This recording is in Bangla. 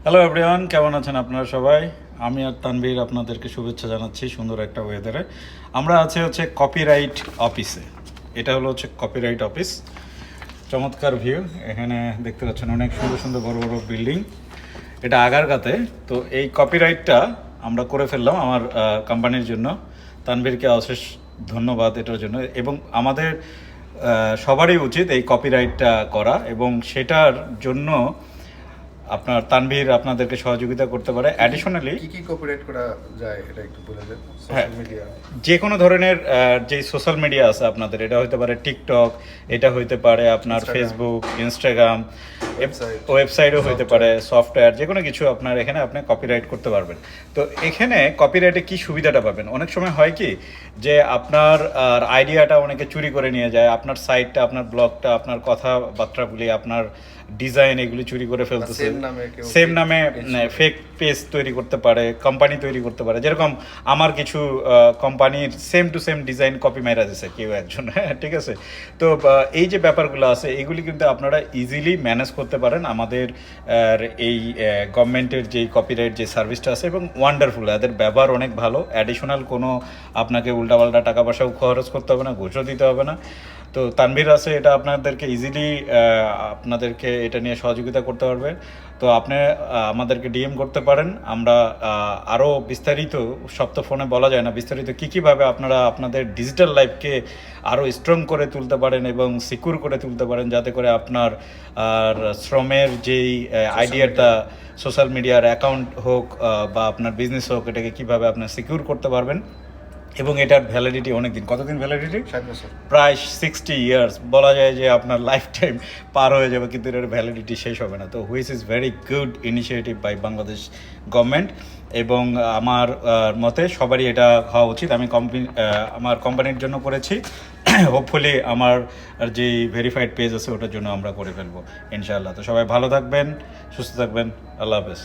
হ্যালো এভরিওয়ান, কেমন আছেন আপনারা সবাই? আমি আর তানভীর আপনাদেরকে শুভেচ্ছা জানাচ্ছি সুন্দর একটা ওয়েদারে। আমরা হচ্ছে কপিরাইট অফিসে। এটা হচ্ছে কপিরাইট অফিস। চমৎকার ভিউ, এখানে দেখতে পাচ্ছেন অনেক সুন্দর সুন্দর বড় বড় বিল্ডিং। এটা আগারগাঁতে। তো এই কপিরাইটটা আমরা করে ফেললাম আমার কোম্পানির জন্য। তানভীরকে অশেষ ধন্যবাদ এটার জন্য। এবং আমাদের সবারই উচিত এই কপিরাইটটা করা, এবং সেটার জন্য আপনার তানভীর আপনাদেরকে সহযোগিতা করতে পারে। অ্যাডিশনালি কি কপিরাইট করা যায় এটা একটু বলে দেন। হ্যাঁ, সোশ্যাল মিডিয়া, যে কোনো ধরনের যে সোশ্যাল মিডিয়া আছে আপনাদের, এটা হইতে পারে টিকটক, এটা হইতে পারে আপনার ফেসবুক, ইনস্টাগ্রাম, ওয়েবসাইটও হইতে পারে, সফটওয়্যার, যে কোনো কিছু আপনার এখানে আপনি কপিরাইট করতে পারবেন। তো এখানে কপিরাইটে কি সুবিধাটা পাবেন? অনেক সময় হয় কি যে আপনার আইডিয়াটা অনেকে চুরি করে নিয়ে যায়, আপনার সাইটটা, আপনার ব্লগটা, আপনার কথাবার্তাগুলি, আপনার ডিজাইন, এগুলি চুরি করে ফেলতেছে। সেম নামে ফেক পেজ তৈরি করতে পারে, কোম্পানি তৈরি করতে পারে। যেরকম আমার কিছু কোম্পানির same to same design copy মাইরা দিছে কেউ একজন, হ্যাঁ ঠিক আছে। তো এই যে ব্যাপারগুলো আছে, এগুলি কিন্তু আপনারা ইজিলি ম্যানেজ করতে পারেন আমাদের এই গভর্নমেন্টের যেই কপিরাইট যে সার্ভিসটা আছে, এবং ওয়ান্ডারফুল, এদের ব্যবহার অনেক ভালো। অ্যাডিশনাল কোনো আপনাকে উল্টাপাল্টা টাকা পয়সাও খরচ করতে হবে না, ঘুষও দিতে হবে না। তো তানভীর আছে, এটা আপনাদেরকে ইজিলি আপনাদেরকে এটা নিয়ে সহযোগিতা করতে পারবে। তো আপনি আমাদেরকে ডিএম করতে পারেন। আমরা আরও বিস্তারিত, সব তো ফোনে বলা যায় না, বিস্তারিত কীভাবে আপনারা আপনাদের ডিজিটাল লাইফকে আরও স্ট্রং করে তুলতে পারেন এবং সিকিউর করে তুলতে পারেন, যাতে করে আপনার শ্রমের যেই আইডিয়াটা, সোশ্যাল মিডিয়ার অ্যাকাউন্ট হোক বা আপনার বিজনেস হোক, এটাকে কীভাবে আপনার সিকিউর করতে পারবেন। এবং এটার ভ্যালিডিটি অনেক দিন। কতদিন ভ্যালিডিটি? 7 বছর, প্রায় 60 ইয়ার্স। বলা যায় যে আপনার লাইফ টাইম পার হয়ে যাবে, কিন্তু এটার ভ্যালিডিটি শেষ হবে না। তো which is very good initiative by Bangladesh government, এবং আমার মতে সবারই এটা হওয়া উচিত। আমি আমার কোম্পানির জন্য করেছি, হোপফুলি আমার যে ভেরিফাইড পেজ আছে ওটার জন্য আমরা করে ফেলবো ইনশাআল্লাহ। তো সবাই ভালো থাকবেন, সুস্থ থাকবেন, আল্লাহ হাফেজ।